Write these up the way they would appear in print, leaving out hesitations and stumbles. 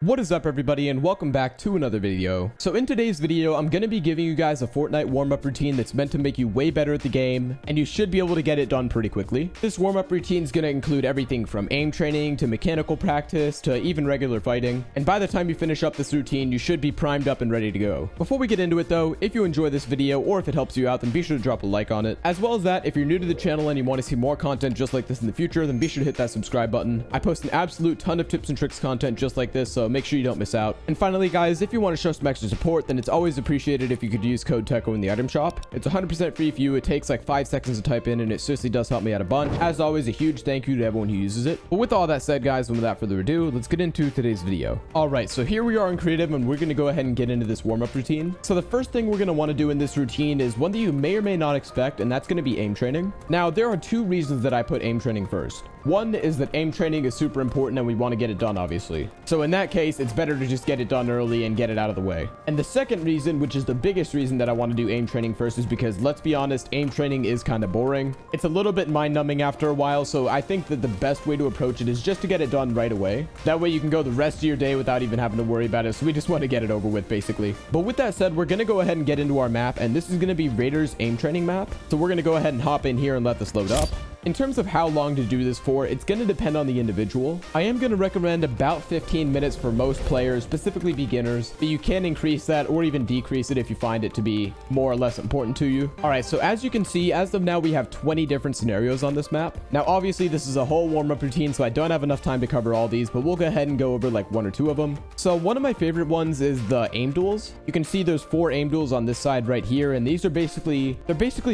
What is up, everybody, and welcome back to another video. So in today's video, I'm going to be giving you guys a Fortnite warm-up routine that's meant to make you way better at the game, and you should be able to get it done pretty quickly. This warm-up routine is going to include everything from aim training to mechanical practice to even regular fighting, and by the time you finish up this routine, you should be primed up and ready to go. Before we get into it though, if you enjoy this video or if it helps you out, then be sure to drop a like on it. As well as that, if you're new to the channel and you want to see more content just like this in the future, then be sure to hit that subscribe button. I post an absolute ton of tips and tricks content just like this, so make sure you don't miss out. And finally, guys, if you want to show some extra support, then it's always appreciated if you could use code Teckoh in the item shop. It's 100% free for you. It takes like 5 seconds to type in, and it seriously does help me out a bunch. As always, a huge thank you to everyone who uses it. But with all that said, guys, and without further ado, let's get into today's video. All right, so here we are in creative, and we're going to go ahead and get into this warm-up routine. So the first thing we're going to want to do in this routine is one that you may or may not expect, and that's going to be aim training. Now, there are 2 reasons that I put aim training first. One is that aim training is super important and we want to get it done, obviously. So in that case, it's better to just get it done early and get it out of the way. And the second reason, which is the biggest reason that I want to do aim training first, is because, let's be honest, aim training is kind of boring. It's a little bit mind-numbing after a while, so I think that the best way to approach it is just to get it done right away. That way you can go the rest of your day without even having to worry about it, so we just want to get it over with, basically. But with that said, we're going to go ahead and get into our map, and this is going to be Raiders aim training map. So we're going to go ahead and hop in here and let this load up. In terms of how long to do this for, it's going to depend on the individual. I am going to recommend about 15 minutes for most players, specifically beginners, but you can increase that or even decrease it if you find it to be more or less important to you. All right, so as you can see, as of now, we have 20 different scenarios on this map. Now, obviously, this is a whole warm-up routine, so I don't have enough time to cover all these, but we'll go ahead and go over like 1 or 2 of them. So one of my favorite ones is the aim duels. You can see there's 4 aim duels on this side right here, and these are basically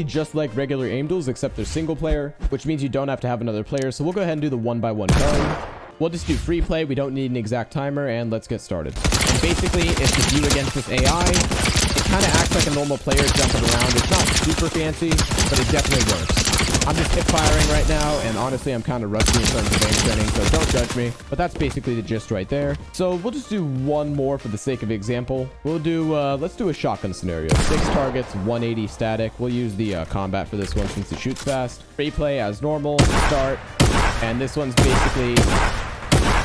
just like regular aim duels, except they're single player, which means you don't have to have another player. So we'll go ahead and do the 1-by-1 killing. We'll just do free play. We don't need an exact timer, and let's get started. And basically, it's just you against this AI. It kind of acts like a normal player jumping around. It's not super fancy, but it definitely works. I'm just hip firing right now, and honestly, I'm kind of rusty in terms of aim training, so don't judge me. But that's basically the gist right there. So we'll just do one more for the sake of example. We'll do, let's do a shotgun scenario. 6 targets, 180 static. We'll use the combat for this one since it shoots fast. Free play as normal, start. And this one's basically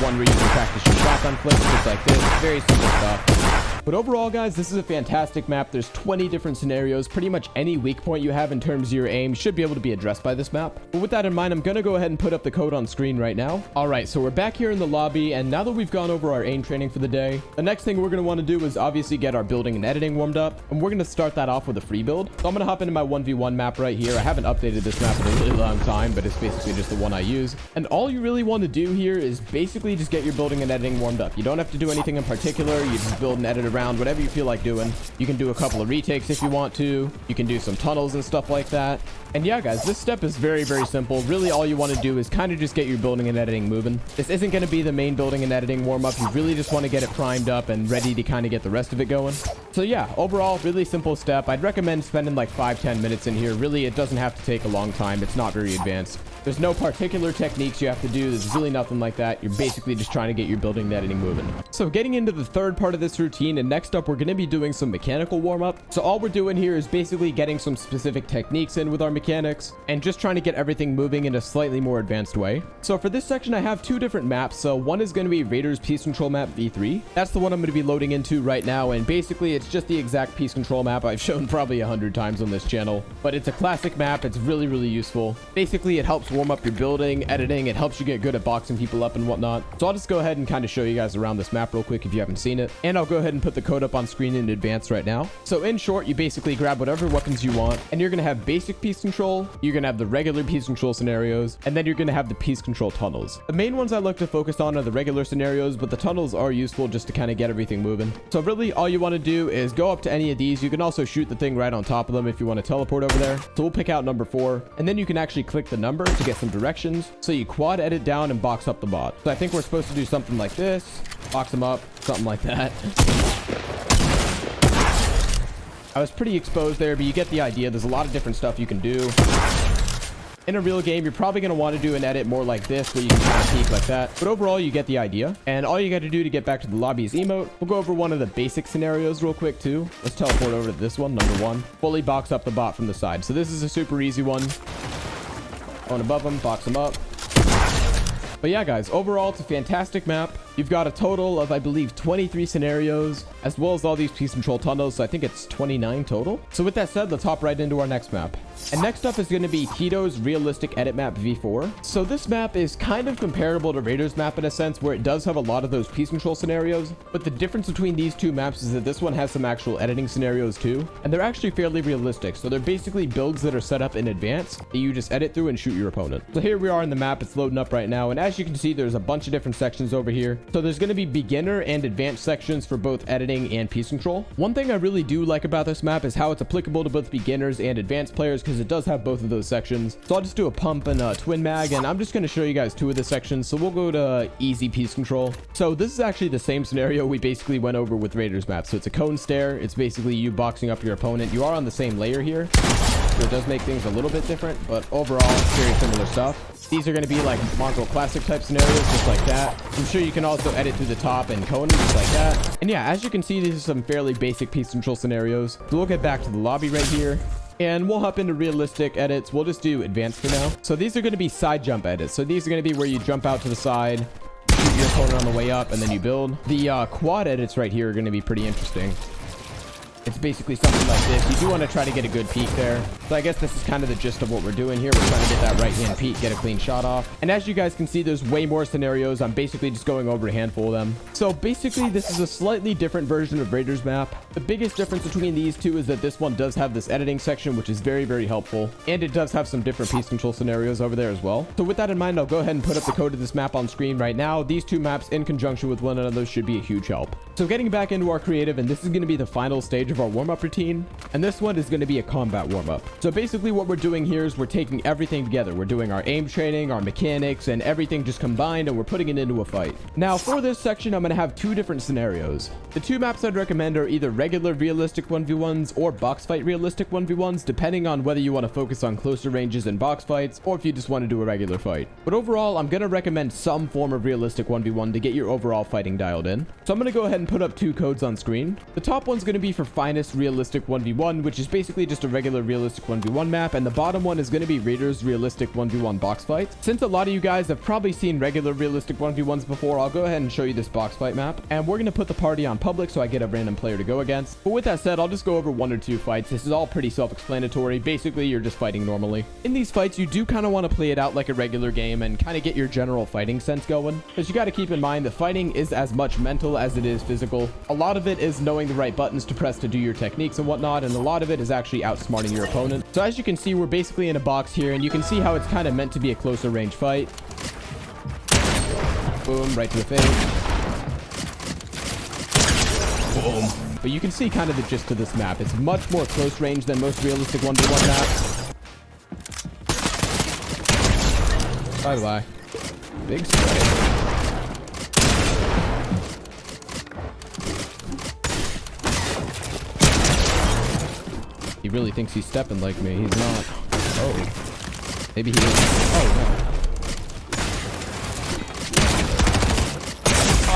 one where you can practice your shotgun flips just like this. Very simple stuff. But overall, guys, this is a fantastic map. There's 20 different scenarios. Pretty much any weak point you have in terms of your aim should be able to be addressed by this map. But with that in mind, I'm going to go ahead and put up the code on screen right now. All right, so we're back here in the lobby, and now that we've gone over our aim training for the day, the next thing we're going to want to do is obviously get our building and editing warmed up, and we're going to start that off with a free build. So I'm going to hop into my 1v1 map right here. I haven't updated this map in a really long time, but it's basically just the one I use. And all you really want to do here is basically just get your building and editing warmed up. You don't have to do anything in particular. You just build and edit around whatever you feel like doing. You can do a couple of retakes if you want to. You can do some tunnels and stuff like that. And yeah, guys, this step is very, very simple. Really, all you want to do is kind of just get your building and editing moving. This isn't going to be the main building and editing warm-up. You really just want to get it primed up and ready to kind of get the rest of it going. So yeah, overall, really simple step. I'd recommend spending like 5-10 minutes in here. Really, it doesn't have to take a long time. It's not very advanced. There's no particular techniques you have to do. There's really nothing like that. You're basically just trying to get your building and editing moving. So getting into the third part of this routine, and next up, we're going to be doing some mechanical warm-up. So all we're doing here is basically getting some specific techniques in with our mechanics and just trying to get everything moving in a slightly more advanced way. So for this section, I have 2 different maps. So one is going to be Raiders Peace Control Map V3. That's the one I'm going to be loading into right now. And basically, it's just the exact peace control map I've shown probably 100 times on this channel. But it's a classic map. It's really, really useful. Basically, it helps warm up your building, editing. It helps you get good at boxing people up and whatnot. So I'll just go ahead and kind of show you guys around this map real quick if you haven't seen it. And I'll go ahead and put the code up on screen in advance right now. So in short, you basically grab whatever weapons you want, and you're going to have basic peace control. You're going to have the regular peace control scenarios, and then you're going to have the peace control tunnels. The main ones I like to focus on are the regular scenarios, but the tunnels are useful just to kind of get everything moving. So really, all you want to do is go up to any of these. You can also shoot the thing right on top of them if you want to teleport over there. So we'll pick out number 4, and then you can actually click the number to get some directions. So you quad edit down and box up the bot. So I think we're supposed to do something like this, box them up, something like that. I was pretty exposed there, but you get the idea. There's a lot of different stuff you can do. In a real game, you're probably going to want to do an edit more like this, where you can kind of peek like that. But overall, you get the idea. And all you got to do to get back to the lobby is emote. We'll go over one of the basic scenarios real quick, too. Let's teleport over to this one, number 1. Fully box up the bot from the side. So this is a super easy one. Going above them, box them up. But yeah, guys, overall, it's a fantastic map. You've got a total of, I believe, 23 scenarios, as well as all these piece control tunnels. So I think it's 29 total. So with that said, let's hop right into our next map. And next up is going to be Tito's Realistic Edit Map V4. So this map is kind of comparable to Raiders map in a sense, where it does have a lot of those piece control scenarios. But the difference between these two maps is that this one has some actual editing scenarios too. And they're actually fairly realistic. So they're basically builds that are set up in advance that you just edit through and shoot your opponent. So here we are in the map. It's loading up right now. And as you can see, there's a bunch of different sections over here. So there's going to be beginner and advanced sections for both editing and piece control. One thing I really do like about this map is how it's applicable to both beginners and advanced players, because it does have both of those sections. So I'll just do a pump and a twin mag, and I'm just going to show you guys two of the sections. So we'll go to easy piece control. So this is actually the same scenario we basically went over with Raiders map. So it's a cone stair. It's basically you boxing up your opponent. You are on the same layer here, so it does make things a little bit different, but overall very similar stuff. These are going to be like Mongrel Classic type scenarios, just like that. I'm sure you can also edit through the top and cone them just like that. And yeah, as you can see, these are some fairly basic piece control scenarios. So we'll get back to the lobby right here, and we'll hop into realistic edits. We'll just do advanced for now. So these are going to be side jump edits. So these are going to be where you jump out to the side, shoot your opponent on the way up, and then you build. The quad edits right here are going to be pretty interesting. It's basically something like this. You do want to try to get a good peek there. So I guess this is kind of the gist of what we're doing here. We're trying to get that right hand peek, get a clean shot off. And as you guys can see, there's way more scenarios. I'm basically just going over a handful of them. So basically, this is a slightly different version of Raiders map. The biggest difference between these two is that this one does have this editing section, which is very, very helpful. And it does have some different piece control scenarios over there as well. So with that in mind, I'll go ahead and put up the code of this map on screen right now. These two maps in conjunction with one another should be a huge help. So getting back into our creative, and this is going to be the final stage of our warm-up routine. And this one is going to be a combat warm-up. So basically what we're doing here is we're taking everything together. We're doing our aim training, our mechanics, and everything just combined, and we're putting it into a fight. Now for this section, I'm going to have two different scenarios. The two maps I'd recommend are either regular realistic 1v1s or box fight realistic 1v1s, depending on whether you want to focus on closer ranges and box fights, or if you just want to do a regular fight. But overall, I'm going to recommend some form of realistic 1v1 to get your overall fighting dialed in. So I'm going to go ahead and put up two codes on screen. The top one's going to be for finest realistic 1v1, which is basically just a regular realistic 1v1 map, and the bottom one is going to be Raiders realistic 1v1 box fights. Since a lot of you guys have probably seen regular realistic 1v1s before, I'll go ahead and show you this box fight map, and we're going to put the party on public so I get a random player to go against. But with that said, I'll just go over one or two fights. This is all pretty self-explanatory. Basically, you're just fighting normally. In these fights, you do kind of want to play it out like a regular game and kind of get your general fighting sense going, because you got to keep in mind that fighting is as much mental as it is physical. A lot of it is knowing the right buttons to press to do your techniques and whatnot, and a lot of it is actually outsmarting your opponent. So as you can see, we're basically in a box here, and you can see how it's kind of meant to be a closer range fight. Boom, right to the face. Boom. But you can see kind of the gist of this map. It's much more close range than most realistic 1v1 maps. Bye-bye. Big spray. He really thinks he's stepping like me. He's not. Oh. Maybe he is. Oh, no.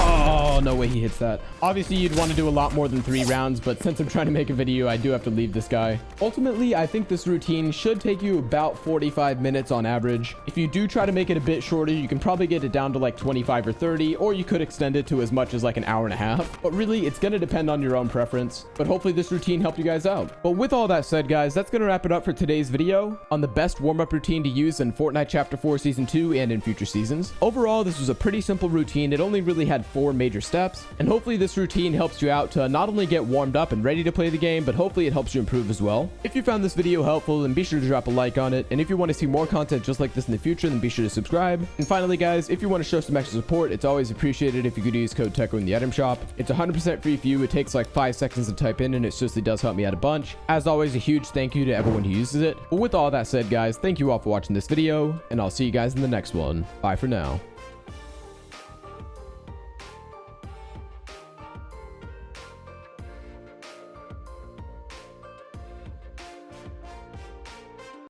Oh, no way he hits that. Obviously, you'd want to do a lot more than 3 rounds, but since I'm trying to make a video, I do have to leave this guy. Ultimately, I think this routine should take you about 45 minutes on average. If you do try to make it a bit shorter, you can probably get it down to like 25 or 30, or you could extend it to as much as like an hour and a half. But really, it's going to depend on your own preference. But hopefully this routine helped you guys out. But with all that said, guys, that's going to wrap it up for today's video on the best warm-up routine to use in Fortnite Chapter 4 Season 2 and in future seasons. Overall, this was a pretty simple routine. It only really had 4 major steps, and hopefully this routine helps you out to not only get warmed up and ready to play the game, but hopefully it helps you improve as well. If you found this video helpful, then be sure to drop a like on it, and if you want to see more content just like this in the future, then be sure to subscribe. And finally, guys, if you want to show some extra support, it's always appreciated if you could use code Teckoh in the item shop. It's 100% free for you. It takes like 5 seconds to type in, and it seriously does help me out a bunch. As always, a huge thank you to everyone who uses it. But with all that said, guys, thank you all for watching this video, and I'll see you guys in the next one. Bye for now.